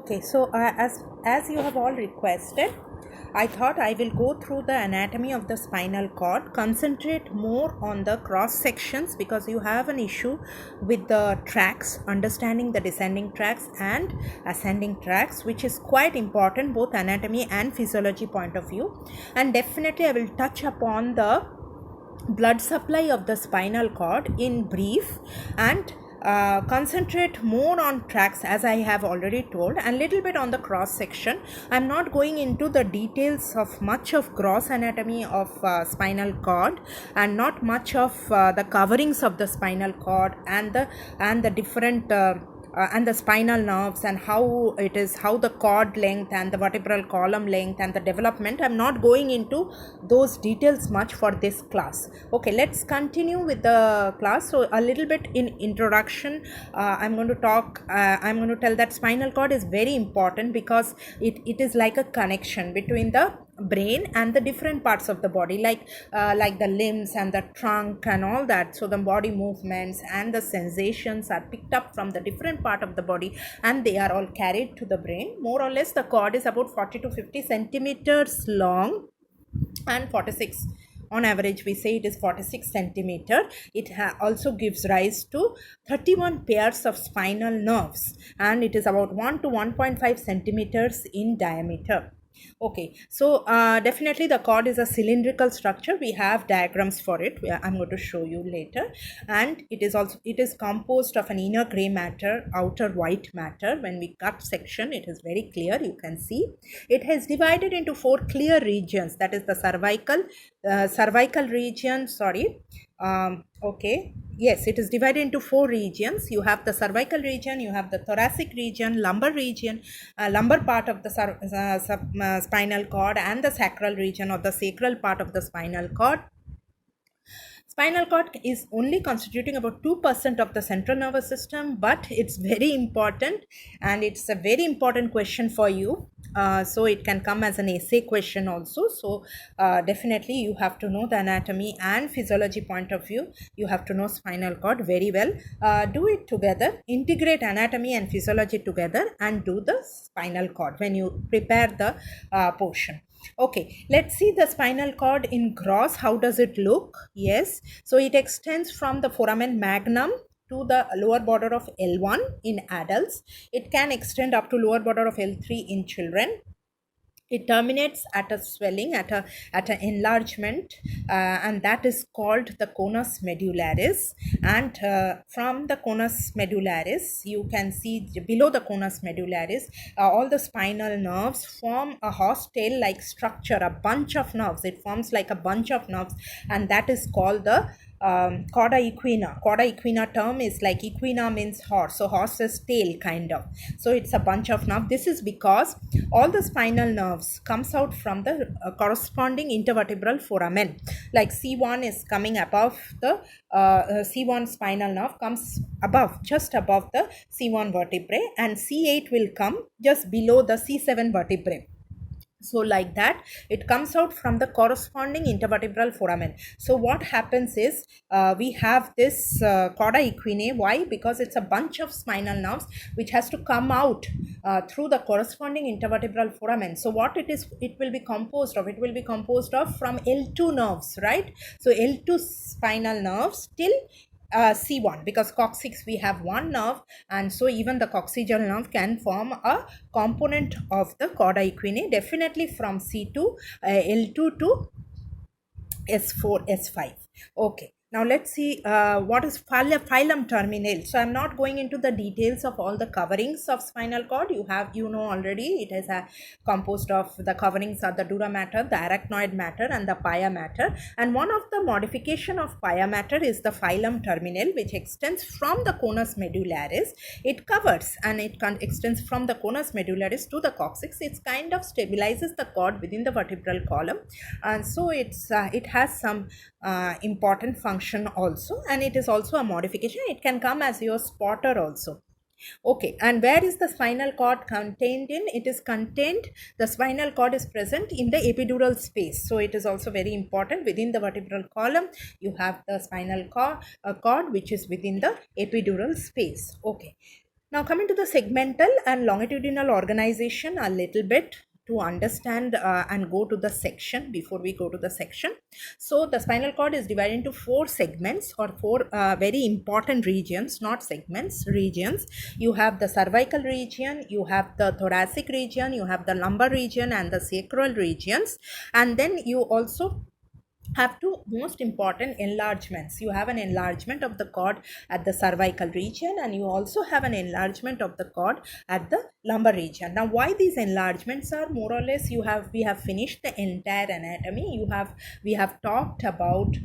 Okay, so as you have all requested, I thought I will go through the anatomy of the spinal cord, concentrate more on the cross sections because you have an issue with the tracks, understanding the descending tracks and ascending tracks, which is quite important both anatomy and physiology point of view. And definitely I will touch upon the blood supply of the spinal cord in brief and concentrate more on tracks as I have already told, and little bit on the cross section. I'm not going into the details of much of gross anatomy of spinal cord and not much of the coverings of the spinal cord and the different and the spinal nerves and how the cord length and the vertebral column length and the development. I'm not going into those details much for this class. Okay, let's continue with the class. So a little bit in introduction, I'm going to tell that spinal cord is very important because it is like a connection between the brain and the different parts of the body, like the limbs and the trunk and all that. So the body movements and the sensations are picked up from the different part of the body and they are all carried to the brain. More or less the cord is about 40 to 50 centimeters long and 46 on average. We say it is 46 centimeter. It also gives rise to 31 pairs of spinal nerves and it is about 1 to 1.5 centimeters in diameter. Okay, so definitely the cord is a cylindrical structure. We have diagrams for it. I'm going to show you later. And it is composed of an inner gray matter, outer white matter. When we cut section, it is very clear. You can see it has divided into 4 clear regions. That is the cervical region. Okay, yes, it is divided into 4 regions. You have the cervical region, you have the thoracic region, lumbar region, lumbar part of the spinal cord, and the sacral region or the sacral part of the spinal cord. Spinal cord is only constituting about 2% of the central nervous system, but it's very important and it's a very important question for you. So it can come as an essay question also. So definitely you have to know the anatomy and physiology point of view. You have to know spinal cord very well. Do it together, integrate anatomy and physiology together and do the spinal cord when you prepare the portion. Okay, let's see the spinal cord in gross. How does it look? Yes, so it extends from the foramen magnum to the lower border of L1 in adults. It can extend up to lower border of L3 in children. It terminates at a swelling, at an enlargement, and that is called the conus medullaris. And from the conus medullaris, you can see below the conus medullaris, all the spinal nerves form a horse tail like structure, a bunch of nerves. It forms like a bunch of nerves, and that is called the cauda equina. Cauda equina term is like equina means horse, so horse's tail kind of. So it's a bunch of nerves. This is because all the spinal nerves comes out from the corresponding intervertebral foramen. Like C1 is coming above the C1 spinal nerve comes above, just above the C1 vertebrae, and C8 will come just below the C7 vertebrae. So like that it comes out from the corresponding intervertebral foramen. So what happens is we have this cauda equinae. Why? Because it's a bunch of spinal nerves which has to come out through the corresponding intervertebral foramen. So what it will be composed of from L2 nerves, right? So L2 spinal nerves till C1, because coccyx we have one nerve, and so even the coccygeal nerve can form a component of the cauda equinae, definitely from C2, L2 to S4, S5. Okay. Now let's see what is phylum terminale. So I'm not going into the details of all the coverings of spinal cord. You know already. It is composed of the coverings are the dura mater, the arachnoid matter, and the pia mater. And one of the modification of pia mater is the phylum terminale, which extends from the conus medullaris. It covers and it extends from the conus medullaris to the coccyx. It kind of stabilizes the cord within the vertebral column, and so it has some important function also, and it is also a modification. It can come as your spotter also. Okay, and where is the spinal cord contained in? It is contained, the spinal cord is present in the epidural space. So it is also very important. Within the vertebral column, you have the spinal cord which is within the epidural space. Okay. Now coming to the segmental and longitudinal organization a little bit to understand and go to the section before we go to the section. So the spinal cord is divided into four segments or four very important regions, not segments, regions. You have the cervical region, you have the thoracic region, you have the lumbar region and the sacral regions, and then you also have two most important enlargements. You have an enlargement of the cord at the cervical region and you also have an enlargement of the cord at the lumbar region. Now why these enlargements are more or less, we have finished the entire anatomy. We have talked about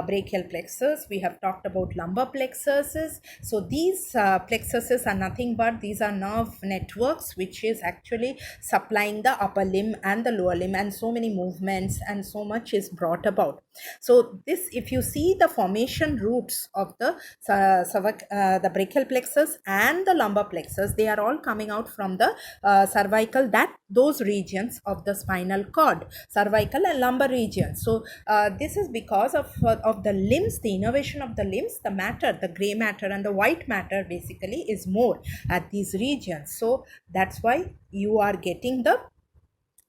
brachial plexus, we have talked about lumbar plexuses. So these plexuses are nothing but these are nerve networks which is actually supplying the upper limb and the lower limb, and so many movements and so much is brought about. So this, if you see the formation roots of the brachial plexus and the lumbar plexus, they are all coming out from the cervical, those regions of the spinal cord, cervical and lumbar region. So this is because of the limbs, the innervation of the limbs, the matter, the gray matter and the white matter basically is more at these regions. So that's why you are getting the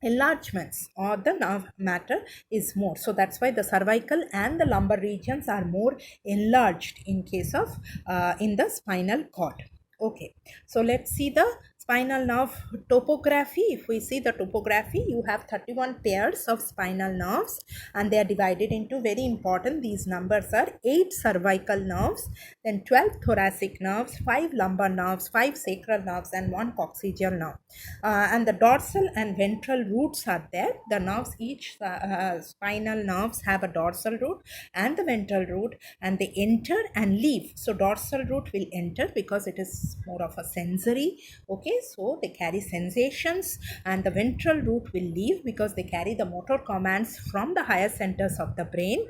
enlargements, or the nerve matter is more. So that's why the cervical and the lumbar regions are more enlarged in case of in the spinal cord. Okay, so let's see the spinal nerve topography. If we see the topography, you have 31 pairs of spinal nerves and they are divided into, very important, these numbers are 8 cervical nerves, then 12 thoracic nerves, 5 lumbar nerves, 5 sacral nerves and 1 coccygeal nerve. And the dorsal and ventral roots are there. The nerves, each spinal nerves have a dorsal root and the ventral root, and they enter and leave. So dorsal root will enter because it is more of a sensory, okay, so they carry sensations, and the ventral root will leave because they carry the motor commands from the higher centers of the brain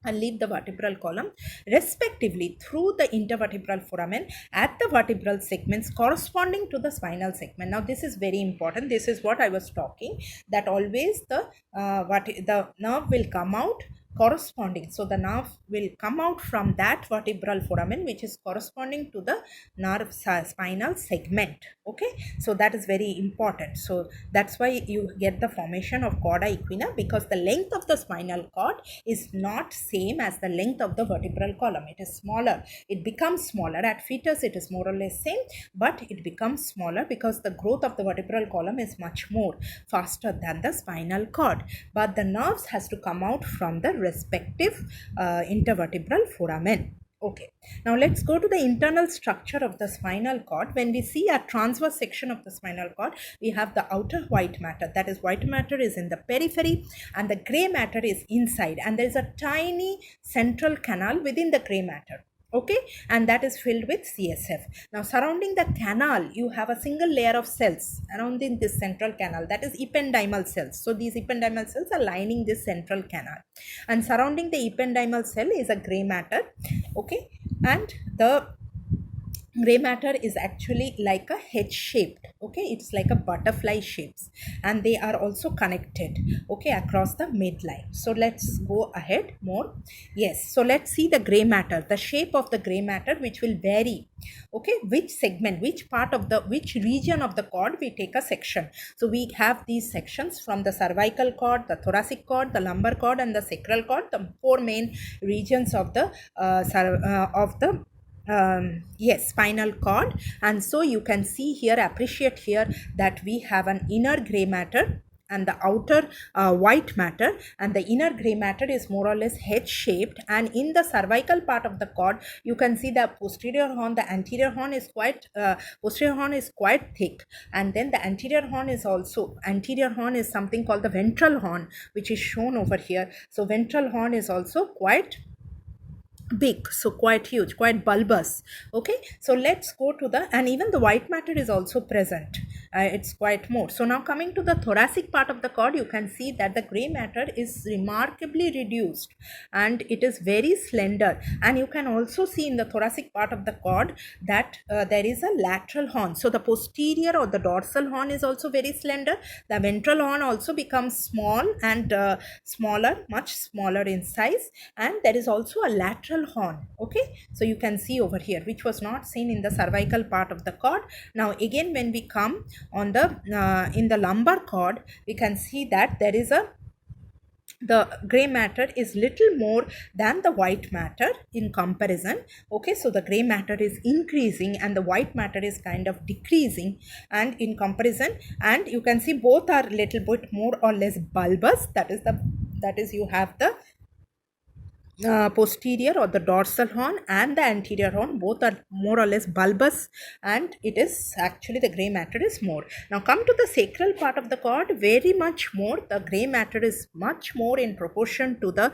and leave the vertebral column respectively through the intervertebral foramen at the vertebral segments corresponding to the spinal segment. Now this is very important. This is what I was talking, that always the nerve will come out corresponding. So the nerve will come out from that vertebral foramen which is corresponding to the nerve spinal segment. Okay, so that is very important. So that's why you get the formation of chorda equina, because the length of the spinal cord is not same as the length of the vertebral column. It is smaller. It becomes smaller. At fetus it is more or less same, but it becomes smaller because the growth of the vertebral column is much more faster than the spinal cord. But the nerves has to come out from the respective intervertebral foramen. Okay, now let's go to the internal structure of the spinal cord. When we see a transverse section of the spinal cord, we have the outer white matter. That is, white matter is in the periphery and the gray matter is inside, and there is a tiny central canal within the gray matter. Okay, and that is filled with CSF. Now surrounding the canal, you have a single layer of cells surrounding this central canal, that is ependymal cells. So these ependymal cells are lining this central canal, and surrounding the ependymal cell is a gray matter. Okay, and the gray matter is actually like a head shaped, okay, it's like a butterfly shapes, and they are also connected, okay, across the midline. So let's go ahead more. Yes, so let's see the gray matter, the shape of the gray matter, which will vary, okay, which segment, which part of the, which region of the cord we take a section. So we have these sections from the cervical cord, the thoracic cord, the lumbar cord and the sacral cord, the four main regions of the spinal cord. And so you can see here, appreciate here, that we have an inner gray matter and the outer white matter, and the inner gray matter is more or less head shaped, and in the cervical part of the cord you can see the posterior horn, the anterior horn is quite thick, and then the anterior horn is also, anterior horn is something called the ventral horn, which is shown over here. So ventral horn is also quite big, so quite huge, quite bulbous. Okay, so let's go to the, and even the white matter is also present. it's quite more. So now coming to the thoracic part of the cord, you can see that the gray matter is remarkably reduced and it is very slender. And you can also see in the thoracic part of the cord that there is a lateral horn. So the posterior or the dorsal horn is also very slender. The ventral horn also becomes small and smaller, much smaller in size, and there is also a lateral horn. Okay, so you can see over here, which was not seen in the cervical part of the cord. Now again, when we come on the in the lumbar cord, we can see that there is the gray matter is little more than the white matter in comparison. Okay, so the gray matter is increasing and the white matter is kind of decreasing and in comparison, and you can see both are little bit more or less bulbous. That is you have the posterior or the dorsal horn and the anterior horn, both are more or less bulbous, and it is actually the gray matter is more. Now come to the sacral part of the cord, very much more. The gray matter is much more in proportion to the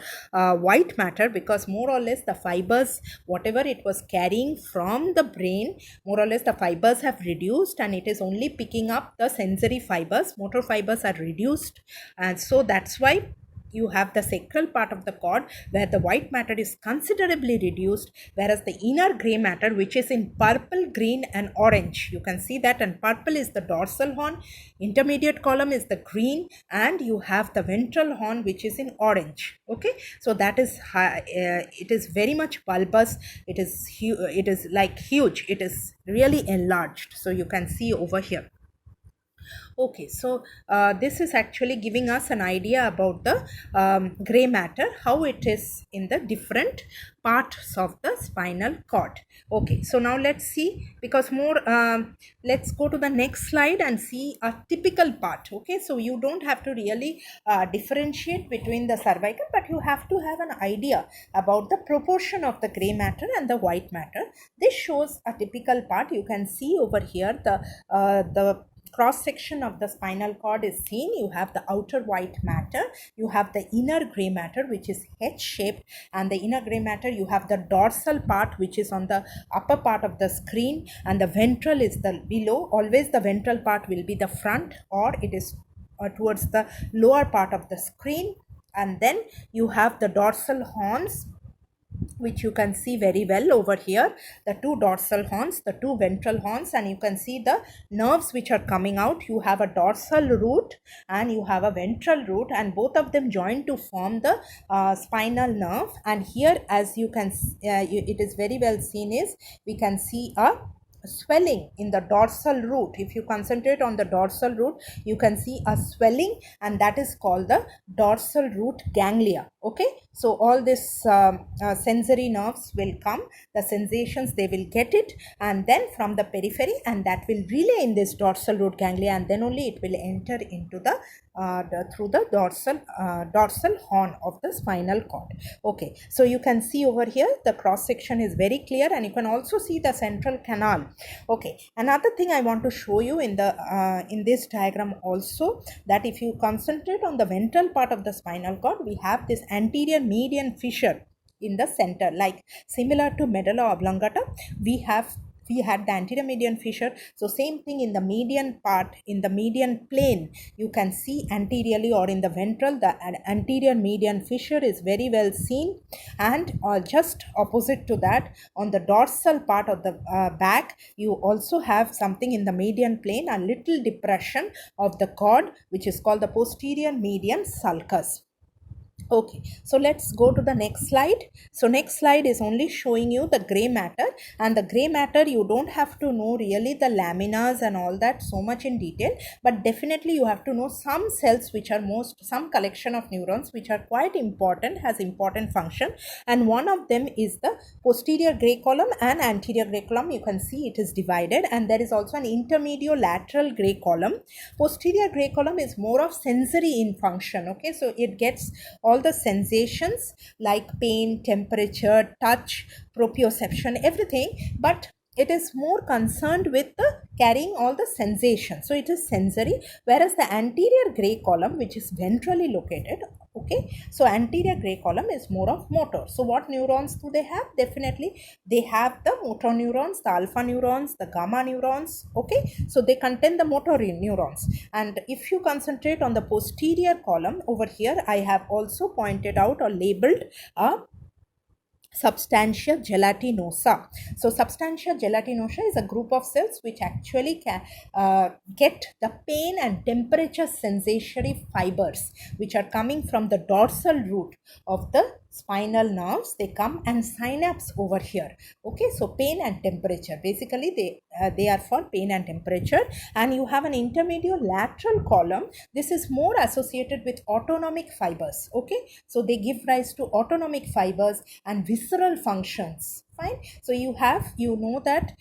white matter, because more or less the fibers, whatever it was carrying from the brain, more or less the fibers have reduced and it is only picking up the sensory fibers. Motor fibers are reduced, and so that's why you have the sacral part of the cord where the white matter is considerably reduced, whereas the inner gray matter, which is in purple, green and orange, you can see that, and purple is the dorsal horn, intermediate column is the green, and you have the ventral horn which is in orange. Okay, so that is it is very much bulbous, it is like huge, it is really enlarged. So you can see over here. Okay, so this is actually giving us an idea about the gray matter, how it is in the different parts of the spinal cord. Okay, so now let's see, because more let's go to the next slide and see a typical part. Okay, so you don't have to really differentiate between the cervical, but you have to have an idea about the proportion of the gray matter and the white matter. This shows a typical part. You can see over here the cross section of the spinal cord is seen. You have the outer white matter, you have the inner gray matter which is H shaped, and the inner gray matter you have the dorsal part which is on the upper part of the screen, and the ventral is the below. Always the ventral part will be the front, or it is towards the lower part of the screen, and then you have the dorsal horns, which you can see very well over here, the two dorsal horns, the two ventral horns, and you can see the nerves which are coming out. You have a dorsal root and you have a ventral root, and both of them join to form the spinal nerve. And here, as you can it is very well seen, is we can see a swelling in the dorsal root. If you concentrate on the dorsal root, you can see a swelling, and that is called the dorsal root ganglia. Okay, so all this sensory nerves will come, the sensations, they will get it, and then from the periphery, and that will relay in this dorsal root ganglia, and then only it will enter into the through the dorsal horn of the spinal cord. Okay, so you can see over here the cross section is very clear, and you can also see the central canal. Okay, another thing I want to show you in this diagram also, that if you concentrate on the ventral part of the spinal cord, we have this anterior median fissure in the center, like similar to medulla oblongata. We had the anterior median fissure. So same thing in the median part, in the median plane, you can see anteriorly, or in the ventral, the anterior median fissure is very well seen. And just opposite to that, on the dorsal part of the back, you also have something in the median plane, a little depression of the cord, which is called the posterior median sulcus. Okay, so let's go to the next slide. So next slide is only showing you the gray matter, and the gray matter, you don't have to know really the laminas and all that so much in detail, but definitely you have to know some cells which are some collection of neurons which are quite important, has important function, and one of them is the posterior gray column and anterior gray column. You can see it is divided, and there is also an intermediolateral gray column. Posterior gray column is more of sensory in function. Okay, so it gets all the sensations like pain, temperature, touch, proprioception, everything, but it is more concerned with the carrying all the sensations. So it is sensory, whereas the anterior gray column, which is ventrally located, Okay, so anterior gray column is more of motor. So what neurons do they have? Definitely they have the motor neurons, the alpha neurons, the gamma neurons. Okay, so they contain the motor neurons. And if you concentrate on the posterior column over here, I have also pointed out or labeled a substantia gelatinosa. So substantia gelatinosa is a group of cells which actually can get the pain and temperature sensatory fibers which are coming from the dorsal root of the spinal nerves. They come and synapse over here. Okay, so pain and temperature, basically they are for pain and temperature. And you have an intermediate lateral column. This is more associated with autonomic fibers. Okay, so they give rise to autonomic fibers and visceral functions. Fine. So you know that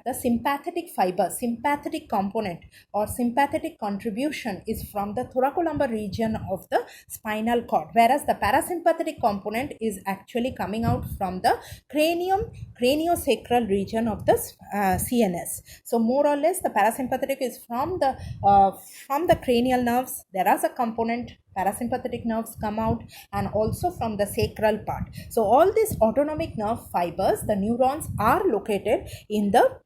the sympathetic fiber, sympathetic component or sympathetic contribution is from the thoracolumbar region of the spinal cord, whereas the parasympathetic component is actually coming out from the craniosacral region of the CNS. So more or less the parasympathetic is from the cranial nerves. There is a component, parasympathetic nerves come out, and also from the sacral part. So all these autonomic nerve fibers, the neurons, are located in the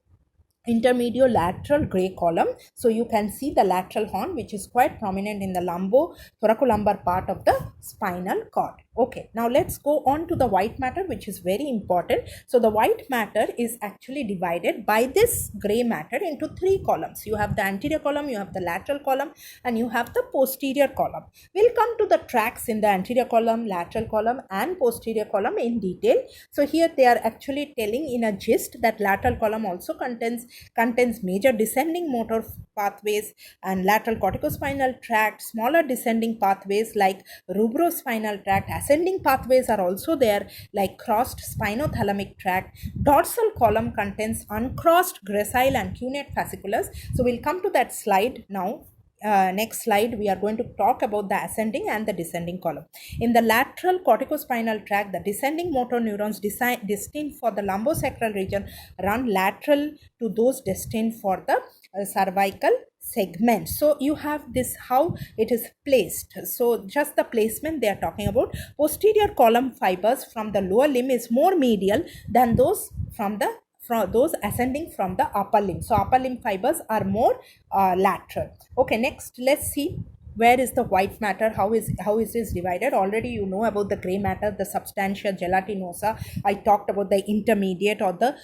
intermediate lateral gray column. So you can see the lateral horn which is quite prominent in the thoracolumbar part of the spinal cord. Okay, now let's go on to the white matter, which is very important. So the white matter is actually divided by this gray matter into three columns. You have the anterior column, you have the lateral column, and you have the posterior column. We'll come to the tracks in the anterior column, lateral column, and posterior column in detail. So here they are actually telling in a gist that lateral column also contains major descending motor pathways and lateral corticospinal tract, smaller descending pathways like rubrospinal tract. Ascending pathways are also there like crossed spinothalamic tract. Dorsal column contains uncrossed gracile and cunate fasciculus. So we'll come to that slide now. Next slide, we are going to talk about the ascending and the descending column. In the lateral corticospinal tract, the descending motor neurons destined for the lumbosacral region run lateral to those destined for the cervical segment. So you have this how it is placed. So just the placement they are talking about. Posterior column fibers from the lower limb is more medial than those from those ascending from the upper limb. So upper limb fibers are more lateral. Okay, next let's see where is the white matter, how is this divided. Already you know about the gray matter, the substantia gelatinosa. I talked about the intermediate or the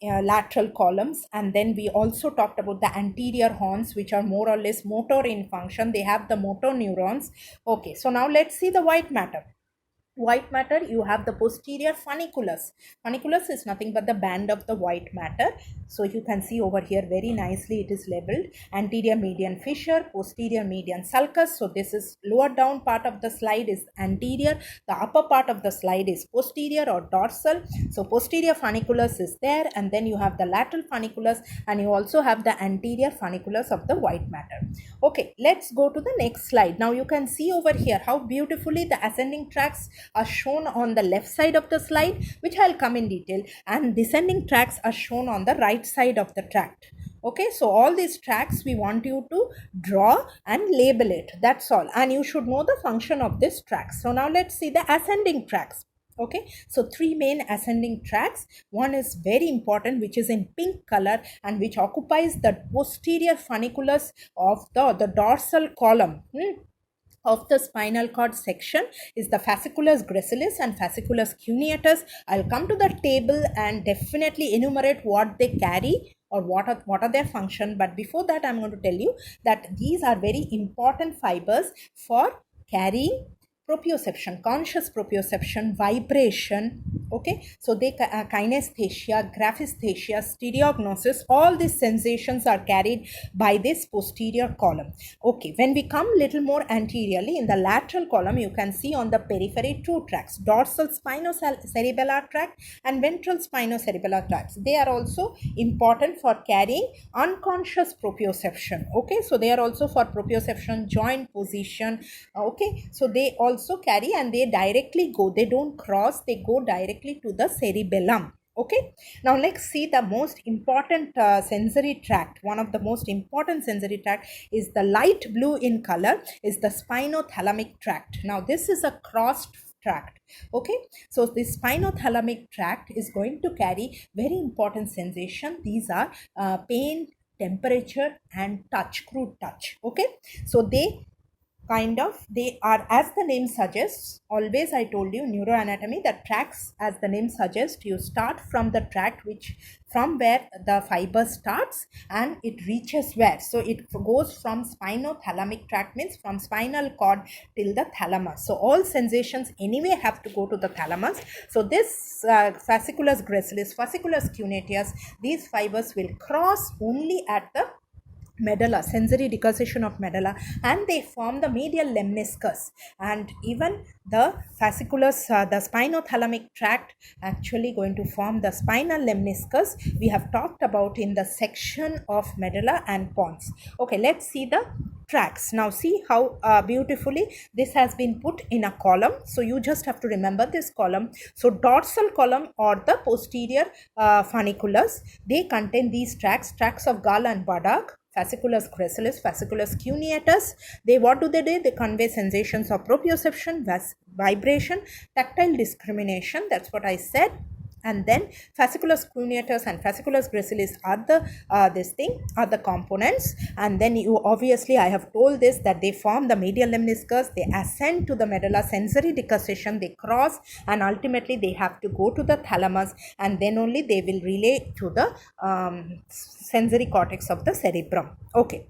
lateral columns, and then we also talked about the anterior horns which are more or less motor in function. They have the motor neurons. Okay, so now let's see the white matter. White matter, you have the posterior funiculus. Funiculus is nothing but the band of the white matter. So you can see over here very nicely it is labeled anterior median fissure, posterior median sulcus. So this is lower down part of the slide is anterior, the upper part of the slide is posterior or dorsal. So posterior funiculus is there, and then you have the lateral funiculus, and you also have the anterior funiculus of the white matter. Okay, let's go to the next slide. Now you can see over here how beautifully the ascending tracts are shown on the left side of the slide, which I'll come in detail, and descending tracts are shown on the right side of the tract. Okay, so all these tracts we want you to draw and label it. That's all, and you should know the function of this tract. So now let's see the ascending tracts. Okay, so three main ascending tracts. One is very important, which is in pink color and which occupies the posterior funiculus of the dorsal column of the spinal cord section is the fasciculus gracilis and fasciculus cuneatus. I'll come to the table and definitely enumerate what they carry or what are their function. But before that, I'm going to tell you that these are very important fibers for carrying proprioception, conscious proprioception, vibration. Okay, so they kinesthesia, graphesthesia, stereognosis, all these sensations are carried by this posterior column. Okay, when we come little more anteriorly in the lateral column, you can see on the periphery two tracts, dorsal spinocerebellar tract and ventral spinocerebellar tracts. They are also important for carrying unconscious proprioception. Okay, so they are also for proprioception, joint position. Okay, so they also carry, and they directly go, they don't cross, they go directly to the cerebellum. Okay, now let's see the most important sensory tract. One of the most important sensory tract is the light blue in color, is the spinothalamic tract. Now this is a crossed tract. Okay, so the spinothalamic tract is going to carry very important sensation. These are pain, temperature and touch, crude touch. Okay, so they are, as the name suggests, always I told you neuroanatomy, the tracts, as the name suggests, you start from the tract which from where the fiber starts and it reaches where. So it goes from spinothalamic tract, means from spinal cord till the thalamus. So all sensations anyway have to go to the thalamus. So this fasciculus gracilis, fasciculus cuneatus, these fibers will cross only at the medulla, sensory decussation of medulla, and they form the medial lemniscus. And even the fasciculus, the spinothalamic tract actually going to form the spinal lemniscus we have talked about in the section of medulla and pons. Okay, let's see the tracks. Now see how beautifully this has been put in a column. So you just have to remember this column. So dorsal column or the posterior funiculus, they contain these tracts of Gall and Badach, fasciculus gracilis, fasciculus cuneatus. They, what do? They convey sensations of proprioception, vibration, tactile discrimination. That's what I said. And then fasciculus cuneatus and fasciculus gracilis are the components. And then you obviously, I have told this, that they form the medial lemniscus, they ascend to the medulla, sensory decussation, they cross, and ultimately they have to go to the thalamus, and then only they will relate to the sensory cortex of the cerebrum. Okay.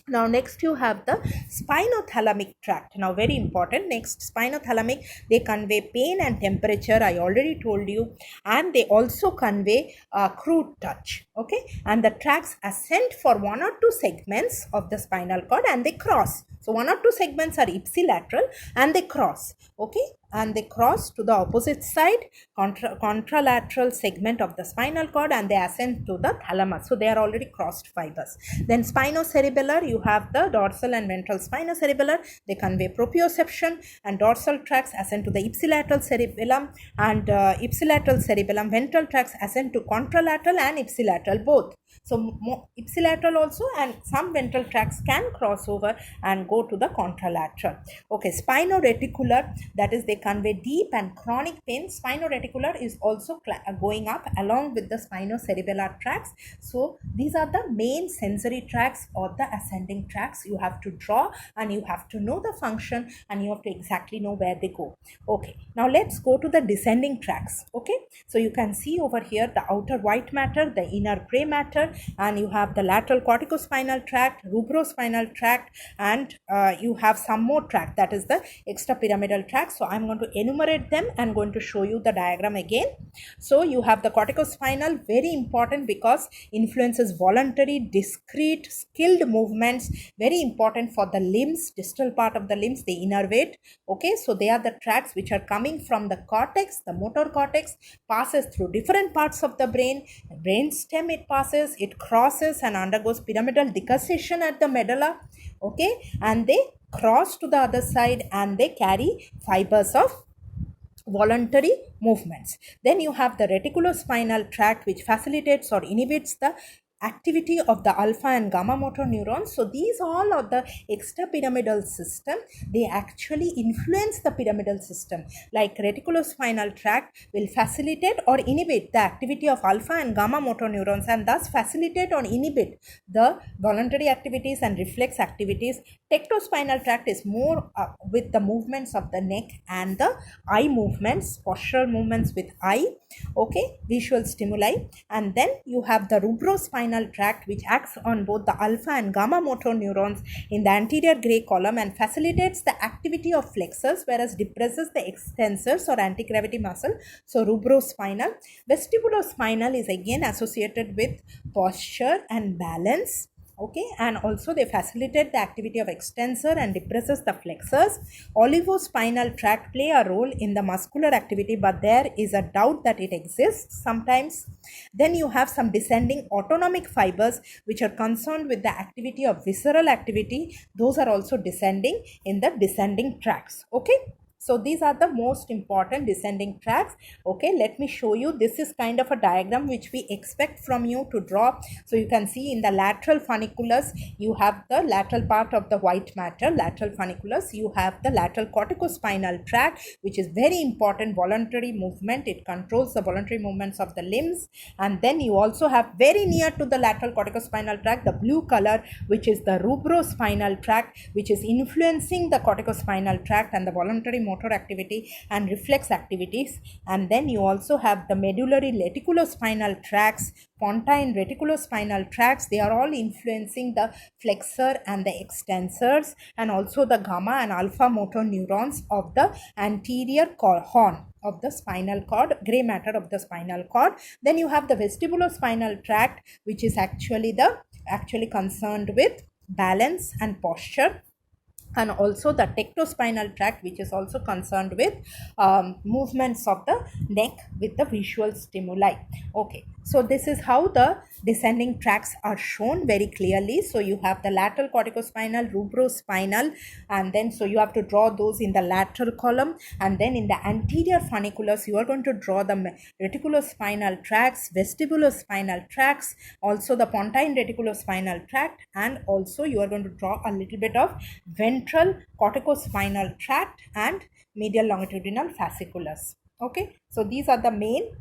Now next you have the spinothalamic tract. Now very important, next spinothalamic, they convey pain and temperature, I already told you, and they also convey crude touch. Okay, and the tracts ascend for 1 or 2 segments of the spinal cord and they cross. So 1 or 2 segments are ipsilateral and they cross. Okay, and they cross to the opposite side, contralateral segment of the spinal cord, and they ascend to the thalamus. So they are already crossed fibers. Then spinocerebellar, you have the dorsal and ventral spinocerebellar, they convey proprioception, and dorsal tracts ascend to the ipsilateral cerebellum, and ipsilateral cerebellum, ventral tracts ascend to contralateral and ipsilateral both. So ipsilateral also, and some ventral tracts can cross over and go to the contralateral. Okay, spinoreticular, that is they convey deep and chronic pain. Spinoreticular is also going up along with the spinocerebellar tracts. So these are the main sensory tracts or the ascending tracts you have to draw, and you have to know the function, and you have to exactly know where they go. Okay, now let's go to the descending tracts. Okay, so you can see over here the outer white matter, the inner gray matter, and you have the lateral corticospinal tract, rubrospinal tract, and you have some more tract, that is the extrapyramidal tract. So I'm going to enumerate them and going to show you the diagram again. So you have the corticospinal, very important because influences voluntary, discrete, skilled movements, very important for the limbs, distal part of the limbs, they innervate. Okay, so they are the tracts which are coming from the cortex, the motor cortex, passes through different parts of the brain stem, it passes, it crosses and undergoes pyramidal decussation at the medulla. Okay, and they cross to the other side and they carry fibers of voluntary movements. Then you have the reticulospinal tract, which facilitates or inhibits the activity of the alpha and gamma motor neurons. So these all are the extrapyramidal system. They actually influence the pyramidal system. Like reticulospinal tract will facilitate or inhibit the activity of alpha and gamma motor neurons, and thus facilitate or inhibit the voluntary activities and reflex activities. Tectospinal tract is more with the movements of the neck and the eye movements, postural movements with eye. Okay, visual stimuli. And then you have the rubrospinal tract, which acts on both the alpha and gamma motor neurons in the anterior gray column and facilitates the activity of flexors, whereas depresses the extensors or anti-gravity muscle. So rubrospinal. Vestibulospinal is again associated with posture and balance. Okay, and also they facilitate the activity of extensor and depresses the flexors. Olivospinal tract play a role in the muscular activity, but there is a doubt that it exists sometimes. Then you have some descending autonomic fibers which are concerned with the activity of visceral activity. Those are also descending in the descending tracts. Okay. So these are the most important descending tracts. Okay, let me show you. This is kind of a diagram which we expect from you to draw. So you can see in the lateral funiculus, you have the lateral part of the white matter, lateral funiculus. You have the lateral corticospinal tract, which is very important voluntary movement. It controls the voluntary movements of the limbs. And then you also have very near to the lateral corticospinal tract, the blue color, which is the rubrospinal tract, which is influencing the corticospinal tract and the voluntary motor activity and reflex activities. And then you also have the medullary reticulospinal tracts, pontine reticulospinal tracts. They are all influencing the flexor and the extensors, and also the gamma and alpha motor neurons of the anterior horn of the spinal cord, gray matter of the spinal cord. Then you have the vestibulospinal tract, which is actually concerned with balance and posture, and also the tectospinal tract, which is also concerned with movements of the neck with the visual stimuli. Okay, so this is how the descending tracts are shown very clearly. So you have the lateral corticospinal, rubrospinal, and then so you have to draw those in the lateral column. And then in the anterior funiculus, you are going to draw the reticulospinal tracts, vestibulospinal tracts, also the pontine reticulospinal tract, and also you are going to draw a little bit of ventral corticospinal tract and medial longitudinal fasciculus. Okay, so these are the main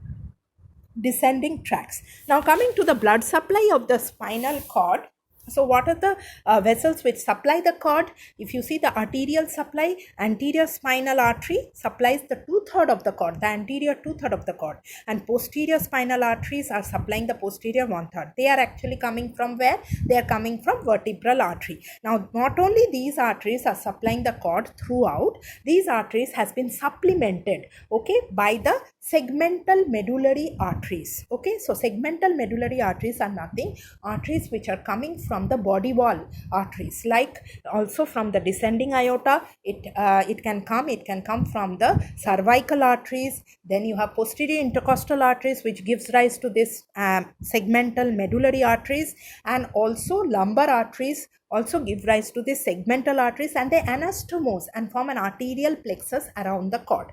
descending tracts. Now coming to the blood supply of the spinal cord. So what are the vessels which supply the cord? If you see the arterial supply, anterior spinal artery supplies the 2/3 of the cord, the anterior 2/3 of the cord, and posterior spinal arteries are supplying the posterior 1/3. They are actually coming from where? They are coming from vertebral artery. Now not only these arteries are supplying the cord throughout, these arteries has been supplemented, okay, by the segmental medullary arteries. Okay, so segmental medullary arteries are nothing, arteries which are coming from the body wall arteries, like also from the descending aorta. It can come from the cervical arteries. Then you have posterior intercostal arteries, which gives rise to this segmental medullary arteries, and also lumbar arteries also give rise to the segmental arteries, and they anastomose and form an arterial plexus around the cord.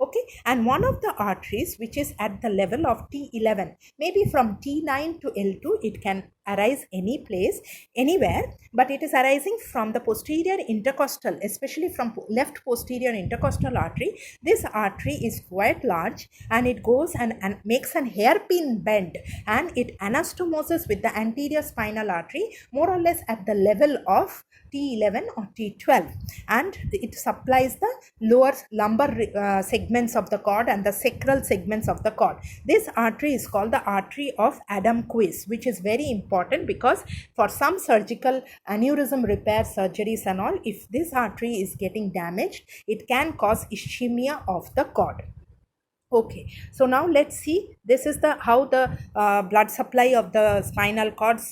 Okay, and one of the arteries which is at the level of T11, maybe from T9 to L2, it can arise any place, anywhere, but it is arising from the posterior intercostal, especially from left posterior intercostal artery. This artery is quite large, and it goes and makes an hairpin bend, and it anastomoses with the anterior spinal artery more or less at the level of T11 or T12, and it supplies the lower lumbar segments of the cord and the sacral segments of the cord. This artery is called the artery of Adam-Quist, which is very important because for some surgical aneurysm repair surgeries and all, if this artery is getting damaged, it can cause ischemia of the cord. Okay, so now let's see, this is the how the blood supply of the spinal cords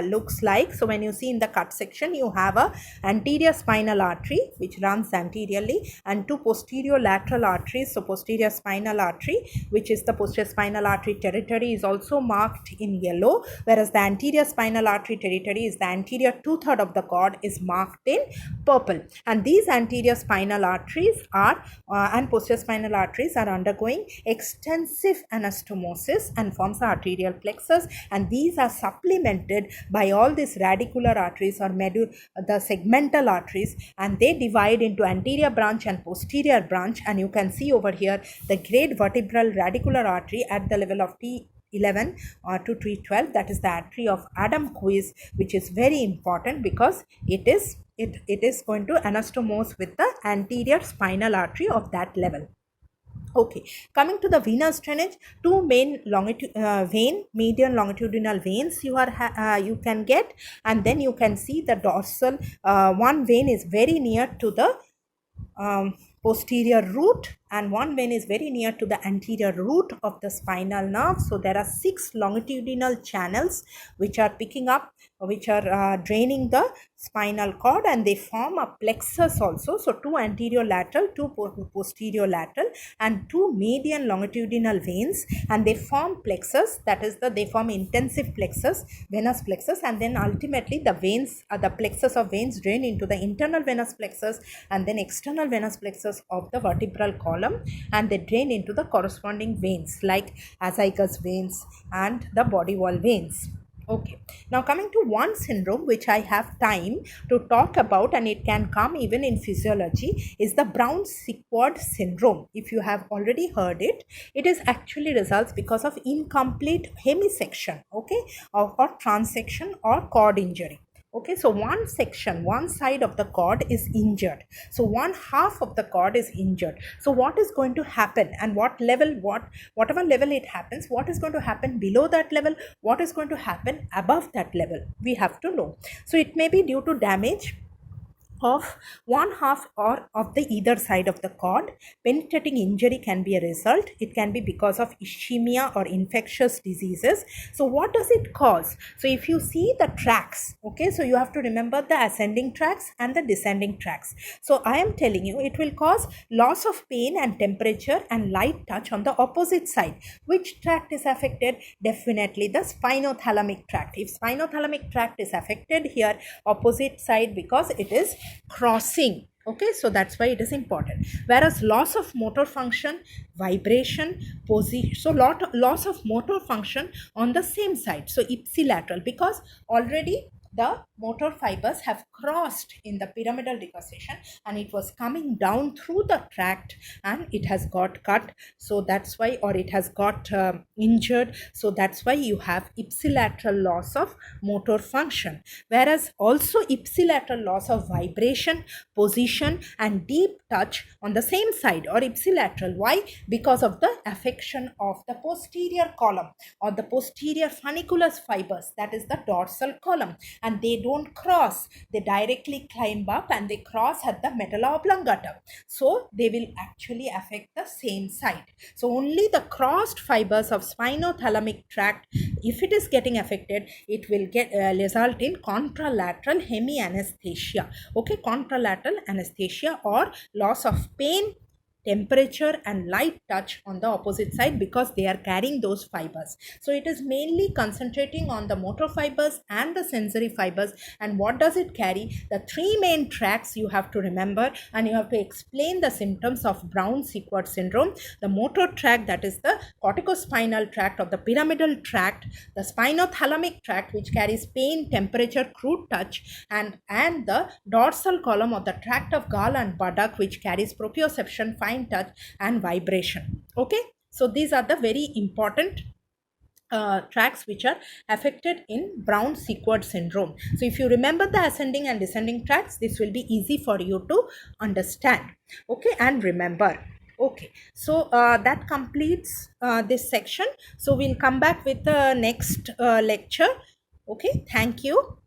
looks like. So when you see in the cut section, you have a anterior spinal artery which runs anteriorly, and two posterior lateral arteries. So posterior spinal artery, which is the posterior spinal artery territory, is also marked in yellow, whereas the anterior spinal artery territory is the anterior 2/3 of the cord is marked in purple. And these anterior spinal arteries are and posterior spinal arteries are undergoing extensive anastomosis and forms the arterial plexus, and these are supplemented by all these radicular arteries or the segmental arteries, and they divide into anterior branch and posterior branch. And you can see over here the great vertebral radicular artery at the level of T11 to T12, that is the artery of Adam-Quist, which is very important because it is going to anastomose with the anterior spinal artery of that level. Okay, coming to the venous drainage, two main median longitudinal veins you can get, and then you can see the dorsal one vein is very near to the posterior root, and one vein is very near to the anterior root of the spinal nerve. So there are 6 longitudinal channels which are picking up, which are draining the spinal cord, and they form a plexus also. So 2 anterior lateral, 2 posterior lateral, and 2 median longitudinal veins, and they form plexus, that is they form intensive plexus, venous plexus, and then ultimately the veins, the plexus of veins drain into the internal venous plexus and then external venous plexus of the vertebral column, and they drain into the corresponding veins like azygous veins and the body wall veins. Okay, now coming to one syndrome which I have time to talk about, and it can come even in physiology, is the Brown-Sequard syndrome. If you have already heard it, it is actually results because of incomplete hemisection, okay, or transection or cord injury. Okay, so one section, one side of the cord is injured. So one half of the cord is injured. So what is going to happen, and what level, whatever level it happens, what is going to happen below that level, what is going to happen above that level, we have to know. So it may be due to damage of one half or of the either side of the cord. Penetrating injury can be a result. It can be because of ischemia or infectious diseases. So what does it cause? So if you see the tracks, okay, so you have to remember the ascending tracks and the descending tracks. So I am telling you, it will cause loss of pain and temperature and light touch on the opposite side. Which tract is affected? Definitely the spinothalamic tract. If spinothalamic tract is affected here, opposite side, because it is crossing. Okay, so that's why it is important. Whereas loss of motor function, vibration, position, so loss of motor function on the same side, so ipsilateral, because already the motor fibers have crossed in the pyramidal decussation and it was coming down through the tract and it has got cut. So that's why, or it has got injured. So that's why you have ipsilateral loss of motor function. Whereas also ipsilateral loss of vibration, position and deep touch on the same side, or ipsilateral. Why? Because of the affection of the posterior column or the posterior funiculus fibers, that is the dorsal column, and they don't cross, they directly climb up and they cross at the medulla oblongata. So they will actually affect the same side. So only the crossed fibers of spinothalamic tract, if it is getting affected, it will get result in contralateral hemianesthesia. Okay, contralateral anesthesia or loss of pain, temperature and light touch on the opposite side, because they are carrying those fibers. So it is mainly concentrating on the motor fibers and the sensory fibers. And what does it carry? The 3 main tracts you have to remember, and you have to explain the symptoms of Brown-Sequard syndrome. The motor tract, that is the corticospinal tract or the pyramidal tract, the spinothalamic tract which carries pain, temperature, crude touch, and the dorsal column or the tract of gall and buttock which carries proprioception, fine touch and vibration. Okay, so these are the very important tracts which are affected in Brown-Sequard syndrome. So if you remember the ascending and descending tracts, this will be easy for you to understand, okay, and remember. Okay, so that completes this section. So we'll come back with the next lecture. Okay, thank you.